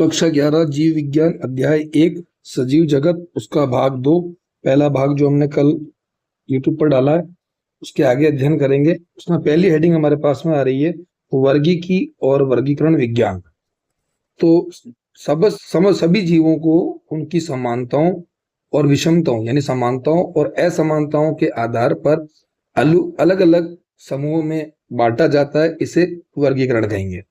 कक्षा 11 जीव विज्ञान अध्याय 1 सजीव जगत, उसका भाग 2। पहला भाग जो हमने कल YouTube पर डाला है उसके आगे अध्ययन करेंगे। उसमें पहली हेडिंग हमारे पास में आ रही है वर्गीकी और वर्गीकरण विज्ञान। तो सभी जीवों को उनकी समानताओं और विषमताओं यानी समानताओं और असमानताओं के आधार पर अलग अलग समूहों में बांटा जाता है। इसे वर्गीकरण कहेंगे।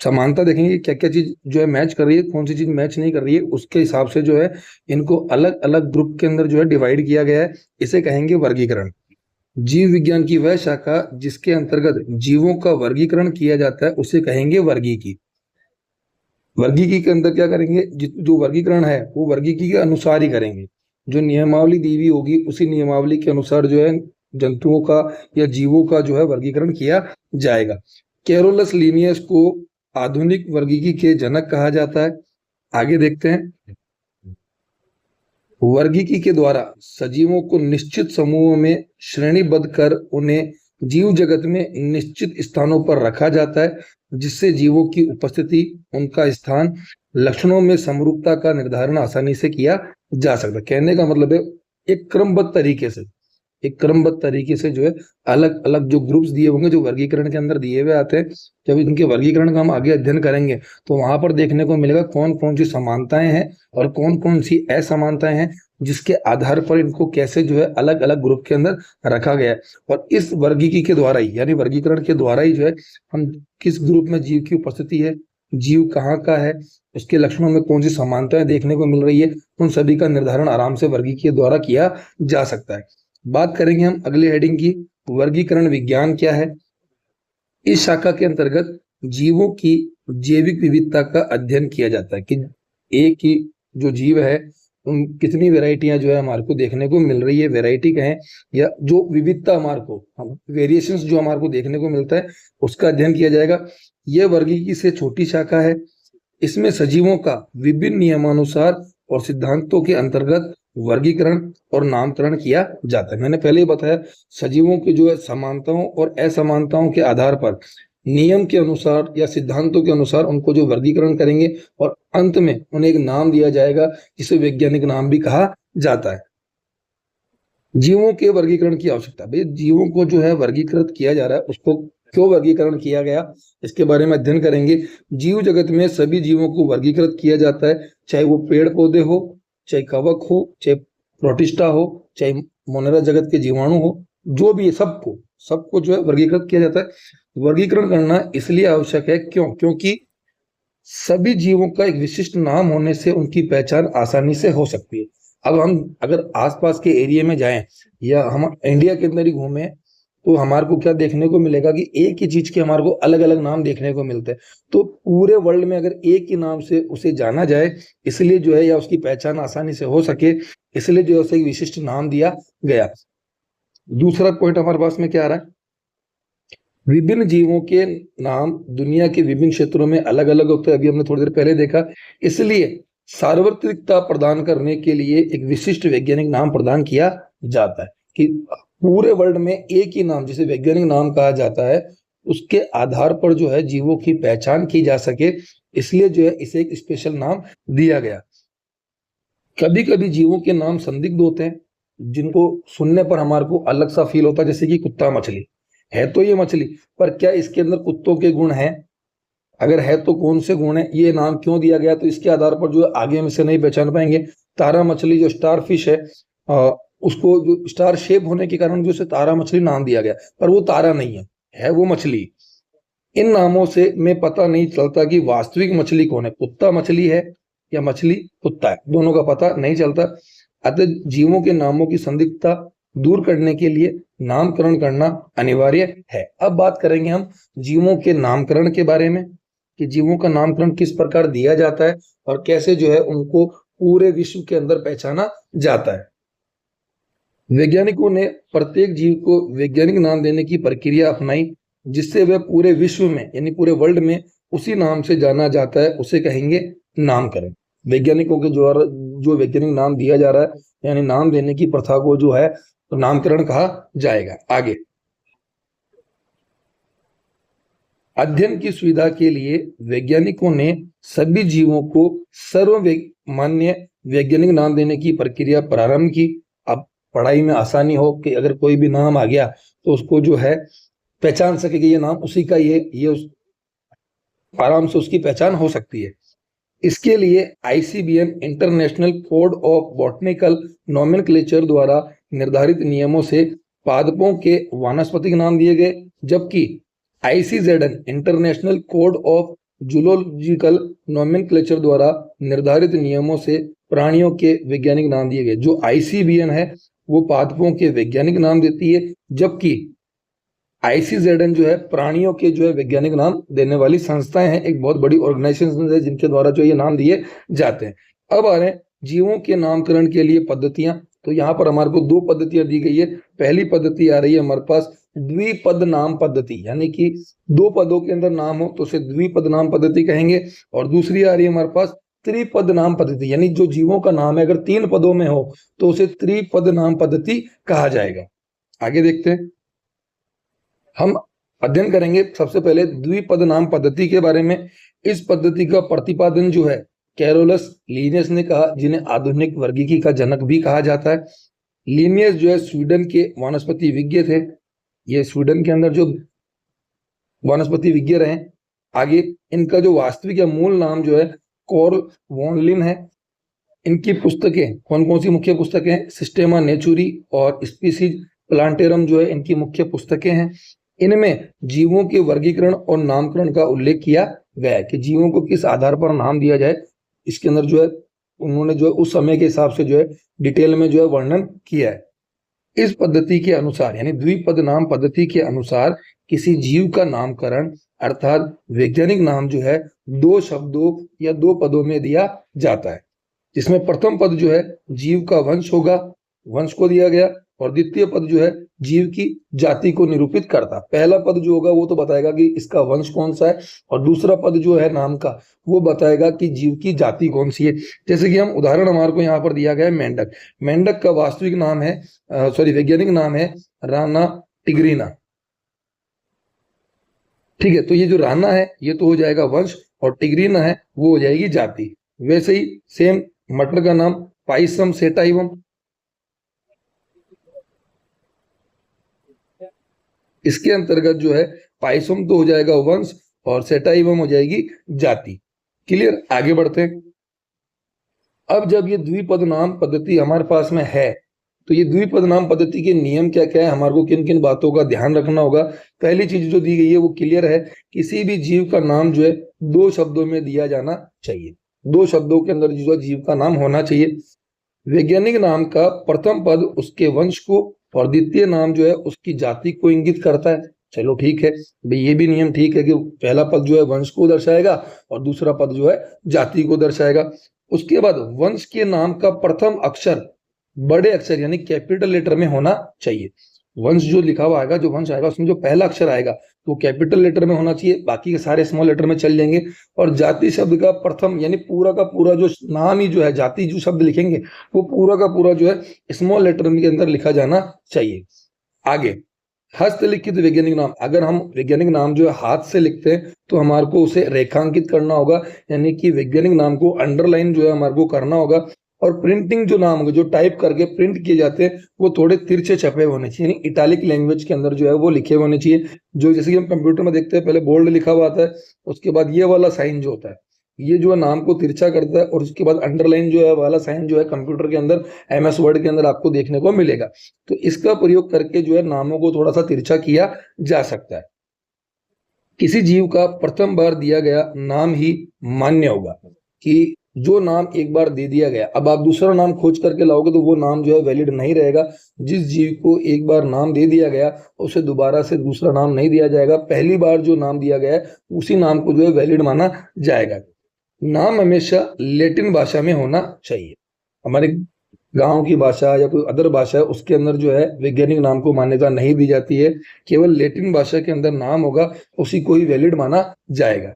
समानता देखेंगे क्या क्या चीज जो है मैच कर रही है, कौन सी चीज मैच नहीं कर रही है, उसके हिसाब से जो है इनको अलग अलग ग्रुप के अंदर जो है डिवाइड किया गया है। इसे कहेंगे वर्गीकरण। जीव विज्ञान की वह शाखा जिसके अंतर्गत जीवों का वर्गीकरण किया जाता है उसे कहेंगे वर्गीकी। वर्गीकी के अंदर क्या करेंगे, जो वर्गीकरण है वो वर्गीकी के अनुसार ही करेंगे। जो नियमावली दी हुई होगी उसी नियमावली के अनुसार जो है जंतुओं का या जीवों का जो है वर्गीकरण किया जाएगा। कैरोलस लिनियस को आधुनिक वर्गीकी के जनक कहा जाता है। आगे देखते हैं। वर्गीकी के द्वारा सजीवों को निश्चित समूहों में श्रेणीबद्ध कर उन्हें जीव जगत में निश्चित स्थानों पर रखा जाता है, जिससे जीवों की उपस्थिति, उनका स्थान, लक्षणों में समरूपता का निर्धारण आसानी से किया जा सकता है। कहने का मतलब है एक क्रमबद्ध तरीके से जो है अलग अलग जो ग्रुप्स दिए होंगे जो वर्गीकरण के अंदर दिए हुए आते हैं। जब इनके वर्गीकरण का हम आगे अध्ययन करेंगे तो वहां पर देखने को मिलेगा कौन कौन सी समानताएं हैं और कौन कौन सी असमानताएं हैं, जिसके आधार पर इनको कैसे जो है अलग अलग ग्रुप के अंदर रखा गया है। और इस वर्गीकी के द्वारा ही यानी वर्गीकरण के द्वारा ही जो है हम किस ग्रुप में जीव की उपस्थिति है, जीव कहाँ का है, उसके लक्षणों में कौन सी समानताएं देखने को मिल रही है, उन सभी का निर्धारण आराम से वर्गीकी के द्वारा किया जा सकता है। बात करेंगे हम अगली हेडिंग की, वर्गीकरण विज्ञान क्या है। इस शाखा के अंतर्गत जीवों की जैविक विविधता का अध्ययन किया जाता है कि एक ही जो जीव है उन कितनी वैरायटियां जो है हमारे को देखने को मिल रही है, वैरायटी कहें या जो विविधता हमारे को वेरिएशंस जो हमारे को देखने को मिलता है उसका अध्ययन किया जाएगा। यह वर्गीकी से छोटी शाखा है। इसमें सजीवों का विभिन्न नियमानुसार और सिद्धांतों के अंतर्गत वर्गीकरण और नामकरण किया जाता है। मैंने पहले ही बताया सजीवों की जो है समानताओं और असमानताओं के आधार पर नियम के अनुसार या सिद्धांतों के अनुसार उनको जो वर्गीकरण करेंगे और अंत में उन्हें एक नाम दिया जाएगा जिसे वैज्ञानिक नाम भी कहा जाता है। जीवों के वर्गीकरण की आवश्यकता, भाई जीवों को जो है वर्गीकृत किया जा रहा है उसको क्यों वर्गीकरण किया गया इसके बारे में अध्ययन करेंगे। जीव जगत में सभी जीवों को वर्गीकृत किया जाता है, चाहे वो पेड़ पौधे हो, चाहे कवक हो, चाहे प्रोटिस्टा हो, चाहे मोनेरा जगत के जीवाणु हो, जो भी है सबको जो है वर्गीकृत किया जाता है। वर्गीकरण करना इसलिए आवश्यक है क्योंकि सभी जीवों का एक विशिष्ट नाम होने से उनकी पहचान आसानी से हो सकती है। अब हम अगर आसपास के एरिया में जाएं या हम इंडिया के अंदर ही घूमें तो हमारे को क्या देखने को मिलेगा कि एक ही चीज के हमारे को अलग अलग नाम देखने को मिलते हैं। तो पूरे वर्ल्ड में अगर एक ही नाम से उसे जाना जाए इसलिए जो है या उसकी पहचान आसानी से हो सके इसलिए जो है उसे एक विशिष्ट नाम दिया गया। दूसरा पॉइंट हमारे पास में क्या आ रहा है, विभिन्न जीवों के नाम दुनिया के विभिन्न क्षेत्रों में अलग अलग होते हैं। अभी हमने थोड़ी देर पहले देखा, इसलिए सार्वत्रिकता प्रदान करने के लिए एक विशिष्ट वैज्ञानिक नाम प्रदान किया जाता है कि पूरे वर्ल्ड में एक ही नाम जिसे वैज्ञानिक नाम कहा जाता है उसके आधार पर जो है जीवों की पहचान की जा सके, इसलिए जो है इसे एक स्पेशल नाम दिया गया। कभी कभी जीवों के नाम संदिग्ध होते हैं जिनको सुनने पर हमारे को अलग सा फील होता है, जैसे कि कुत्ता मछली है तो ये मछली, पर क्या इसके अंदर कुत्तों के गुण हैं, अगर है तो कौन से गुण है, ये नाम क्यों दिया गया, तो इसके आधार पर जो आगे में से नहीं पहचान पाएंगे। तारा मछली जो स्टार फिश है उसको जो स्टार शेप होने के कारण जो उसे तारा मछली नाम दिया गया, पर वो तारा नहीं है वो मछली। इन नामों से में पता नहीं चलता कि वास्तविक मछली कौन है, कुत्ता मछली है या मछली कुत्ता है, दोनों का पता नहीं चलता। अतः जीवों के नामों की संदिग्धता दूर करने के लिए नामकरण करना अनिवार्य है। अब बात करेंगे हम जीवों के नामकरण के बारे में कि जीवों का नामकरण किस प्रकार दिया जाता है और कैसे जो है उनको पूरे विश्व के अंदर पहचाना जाता है। वैज्ञानिकों ने प्रत्येक जीव को वैज्ञानिक नाम देने की प्रक्रिया अपनाई जिससे वह पूरे विश्व में यानी पूरे वर्ल्ड में उसी नाम से जाना जाता है, उसे कहेंगे नामकरण। वैज्ञानिकों के जो वैज्ञानिक नाम दिया जा रहा है यानी नाम देने की प्रथा को जो है तो नामकरण कहा जाएगा। आगे अध्ययन की सुविधा के लिए वैज्ञानिकों ने सभी जीवों को सर्वमान्य वैज्ञानिक नाम देने की प्रक्रिया प्रारंभ की। अब पढ़ाई में आसानी हो कि अगर कोई भी नाम आ गया तो उसको जो है पहचान सके कि ये नाम उसी का आराम से उसकी पहचान हो सकती है। इसके लिए ICBN international code of botanical nomenclature द्वारा निर्धारित नियमों से पादपों के वानस्पतिक नाम दिए गए, जबकि ICZN international code of zoological nomenclature द्वारा निर्धारित नियमों से प्राणियों के वैज्ञानिक नाम दिए गए। जो आईसीबीएन है वो पादपों के वैज्ञानिक नाम देती है, जबकि आईसीजेडएन जो है प्राणियों के जो है वैज्ञानिक नाम देने वाली संस्थाएं हैं, एक बहुत बड़ी ऑर्गेनाइजेशन है जिनके द्वारा जो ये नाम दिए जाते हैं। अब आ रहे हैं जीवों के नामकरण के लिए पद्धतियां। तो यहाँ पर हमारे को दो पद्धतियां दी गई है। पहली पद्धति आ रही है हमारे पास द्विपद नाम पद्धति, यानी कि दो पदों के अंदर नाम हो तो उसे द्विपद नाम पद्धति कहेंगे। और दूसरी आ रही है हमारे पास त्रिपद नाम पद्धति, यानी जो जीवों का नाम है अगर 3 पदों में हो तो उसे त्रिपद नाम पद्धति कहा जाएगा। आगे देखते हैं, हम अध्ययन करेंगे सबसे पहले द्विपद नाम पद्धति के बारे में। इस पद्धति का प्रतिपादन जो है कैरोलस लिनियस ने कहा, जिन्हें आधुनिक वर्गीकी का जनक भी कहा जाता है। लिनियस जो है स्वीडन के वनस्पति विज्ञ थे। ये स्वीडन के अंदर जो वनस्पति विज्ञ रहे। आगे इनका जो वास्तविक या मूल नाम जो है कॉर्ल वॉनलिन है। इनकी पुस्तकें कौन कौन सी मुख्य पुस्तकें हैं? सिस्टेमा नेचुरी और स्पीसीज प्लांटेरम जो है इनकी मुख्य पुस्तकें हैं। इनमें जीवों के वर्गीकरण और नामकरण का उल्लेख किया गया है कि जीवों को किस आधार पर नाम दिया जाए। इसके अंदर जो है उन्होंने जो है उस समय के हिसाब से जो है डिटेल में जो है वर्णन किया है। इस पद्धति के अनुसार यानी द्विपद नाम पद्धति के अनुसार किसी जीव का नामकरण अर्थात वैज्ञानिक नाम जो है 2 शब्दों या 2 पदों में दिया जाता है, जिसमें प्रथम पद जो है जीव का वंश होगा, वंश को दिया गया, और द्वितीय पद जो है जीव की जाति को निरूपित करता। पहला पद जो होगा वो तो बताएगा कि इसका वंश कौन सा है, और दूसरा पद जो है नाम का वो बताएगा कि जीव की जाति कौन सी है। जैसे कि हम उदाहरण हमारे को यहाँ पर दिया गया है मेंढक। मेंढक का वास्तविक नाम है वैज्ञानिक नाम है राना टिग्रीना। ठीक है, तो ये जो राना है ये तो हो जाएगा वंश, और टिग्रीना है वो हो जाएगी जाति। वैसे ही सेम मटर का नाम पाइसम सेटाइवम, इसके अंतर्गत जो है पाइसम तो हो जाएगा वंश और सेटाइवम हो जाएगी जाति। क्लियर, आगे बढ़ते हैं। अब जब ये द्विपद नाम पद्धति हमारे पास में है तो ये द्विपद नाम पद्धति के नियम क्या क्या है, हमारे को किन किन बातों का ध्यान रखना होगा। पहली चीज जो दी गई है वो क्लियर है, किसी भी जीव का नाम जो है 2 शब्दों में दिया जाना चाहिए। 2 शब्दों के अंदर जो जीव का नाम होना चाहिए। वैज्ञानिक नाम का प्रथम पद उसके वंश को और द्वितीय नाम जो है उसकी जाति को इंगित करता है। चलो ठीक है भाई, ये भी नियम ठीक है कि पहला पद जो है वंश को दर्शाएगा और दूसरा पद जो है जाति को दर्शाएगा। उसके बाद वंश के नाम का प्रथम अक्षर बड़े अक्षर यानी कैपिटल लेटर में होना चाहिए। वंश जो लिखा हुआ आएगा, जो वंश आएगा उसमें जो पहला अक्षर आएगा तो कैपिटल लेटर में होना चाहिए, बाकी के सारे स्मॉल लेटर में चल जाएंगे। और जाति शब्द का प्रथम यानी पूरा का पूरा जो नाम ही जो है जाति जो शब्द लिखेंगे वो पूरा का पूरा जो है स्मॉल लेटर के अंदर लिखा जाना चाहिए। आगे हस्तलिखित वैज्ञानिक नाम, अगर हम वैज्ञानिक नाम जो है हाथ से लिखते हैं तो हमारे को उसे रेखांकित करना होगा, यानी कि वैज्ञानिक नाम को अंडरलाइन जो है हमारे को करना होगा। और प्रिंटिंग जो नाम होगा जो टाइप करके प्रिंट किए जाते हैं वो थोड़े तिरछे छपे होने चाहिए, यानी इटालिक लैंग्वेज के अंदर जो है वो लिखे होने चाहिए। जो जैसे कि हम कंप्यूटर में देखते हैं पहले बोल्ड लिखा हुआ आता है, उसके बाद ये वाला साइन जो होता है ये जो है नाम को तिरछा करता है, और उसके बाद अंडरलाइन जो है वाला साइन जो है कंप्यूटर के अंदर MS वर्ड के अंदर आपको देखने को मिलेगा। तो इसका प्रयोग करके जो है नामों को थोड़ा सा तिरछा किया जा सकता है। किसी जीव का प्रथम बार दिया गया नाम ही मान्य होगा, कि जो नाम एक बार दे दिया गया अब आप दूसरा नाम खोज करके लाओगे तो वो नाम जो है वैलिड नहीं रहेगा। जिस जीव को एक बार नाम दे दिया गया उसे दोबारा से दूसरा नाम नहीं दिया जाएगा, पहली बार जो नाम दिया गया है उसी नाम को जो है वैलिड माना जाएगा। नाम हमेशा लैटिन भाषा में होना चाहिए। हमारे गांव की भाषा या कोई अदर भाषा है उसके अंदर जो है वैज्ञानिक नाम को मान्यता नहीं दी जाती है, केवल लैटिन भाषा के अंदर नाम होगा उसी को ही वैलिड माना जाएगा।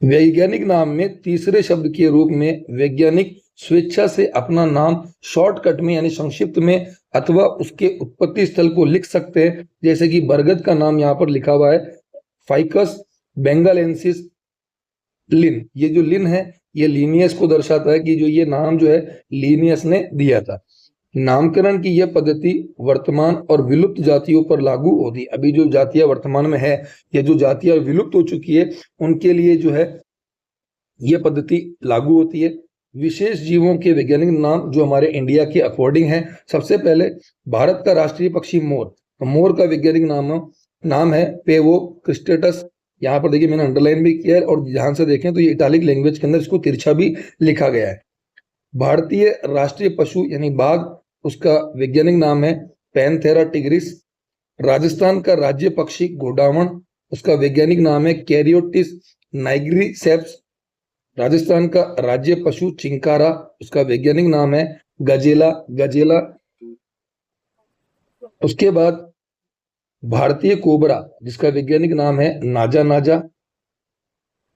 वैज्ञानिक नाम में तीसरे शब्द के रूप में वैज्ञानिक स्वेच्छा से अपना नाम शॉर्टकट में यानी संक्षिप्त में अथवा उसके उत्पत्ति स्थल को लिख सकते हैं। जैसे कि बरगद का नाम यहाँ पर लिखा हुआ है फाइकस बेंगालेंसिस लिन। ये जो लिन है ये लीनियस को दर्शाता है कि जो ये नाम जो है लीनियस ने दिया था। नामकरण की यह पद्धति वर्तमान और विलुप्त जातियों पर लागू होती है। अभी जो जातियां वर्तमान में है या जो जातियां विलुप्त हो चुकी है उनके लिए जो है यह पद्धति लागू होती है। विशेष जीवों के वैज्ञानिक नाम जो हमारे इंडिया के अकॉर्डिंग है, सबसे पहले भारत का राष्ट्रीय पक्षी मोर, तो मोर का वैज्ञानिक नाम है पेवो क्रिस्टेटस। यहाँ पर देखिए मैंने अंडरलाइन भी किया है और ध्यान से देखें तो ये इटालिक लैंग्वेज के अंदर इसको तिरछा भी लिखा गया है। भारतीय राष्ट्रीय पशु यानी बाघ, उसका वैज्ञानिक नाम है पैंथेरा टिग्रिस। राजस्थान का राज्य पक्षी घोड़ावण, उसका वैज्ञानिक नाम है कैरियोटिस नाइग्रिसेप्स। राजस्थान का राज्य पशु चिंकारा, उसका वैज्ञानिक नाम है गजेला गजेला। उसके बाद भारतीय कोबरा जिसका वैज्ञानिक नाम है नाजा नाजा।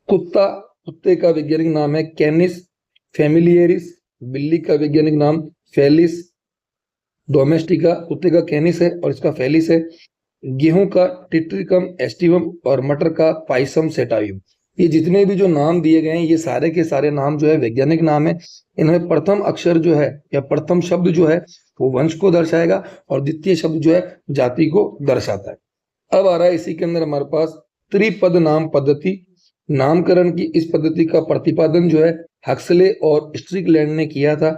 कुत्ते का वैज्ञानिक नाम है कैनिस फेमिलियरिस। बिल्ली का वैज्ञानिक नाम फेलिस डोमेस्टिका, कुत्ते का कैनिस है और इसका फेलिस है। गेहूं का टिट्रिकम एस्टिवम और मटर का पाइसम सेटावियम। ये जितने भी जो नाम दिए गए हैं ये सारे के सारे नाम जो है वैज्ञानिक नाम है। इनमें प्रथम अक्षर जो है या प्रथम शब्द जो है वो वंश को दर्शाएगा और द्वितीय शब्द जो है जाति को दर्शाता है। अब आ रहा है इसी के अंदर हमारे पास त्रिपद नाम पद्धति। नामकरण की इस पद्धति का प्रतिपादन जो है हक्सले और स्ट्रिकलैंड ने किया था।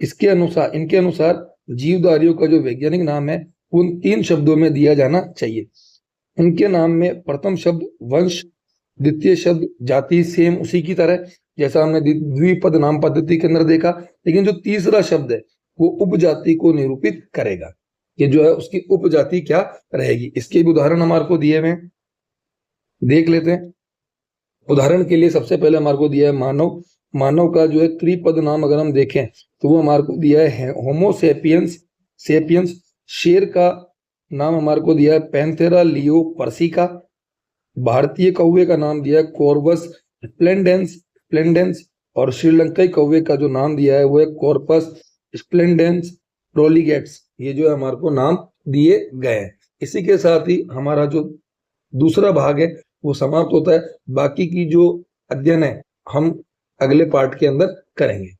इनके अनुसार जीवधारियों का जो वैज्ञानिक नाम है उन 3 शब्दों में दिया जाना चाहिए। उनके नाम में प्रथम शब्द वंश, द्वितीय शब्द जाति, सेम उसी की तरह जैसा हमने द्विपद नाम पद्धति के अंदर देखा, लेकिन जो तीसरा शब्द है वो उपजाति को निरूपित करेगा। ये जो है उसकी उपजाति क्या रहेगी, इसके भी उदाहरण हमारे को दिए हुए हैं, देख लेते हैं। उदाहरण के लिए सबसे पहले हमारे को दिया है मानव। मानव का जो है त्रिपद नाम अगर हम देखें तो वो हमारे को दिया है होमो सेपियंस। शेर का नाम हमारे को दिया है पैंथेरा लियो पर्सिका। भारतीय कौवे का नाम दिया है कॉर्वस स्प्लेंडेंस और श्रीलंकाई कौवे का जो नाम दिया है वो है कॉर्पस स्प्लेंडेंस प्रोलिगेट्स। ये जो है हमारे को नाम दिए गए हैं। इसी के साथ ही हमारा जो दूसरा भाग है वो समाप्त होता है। बाकी की जो अध्ययन है हम अगले पार्ट के अंदर करेंगे।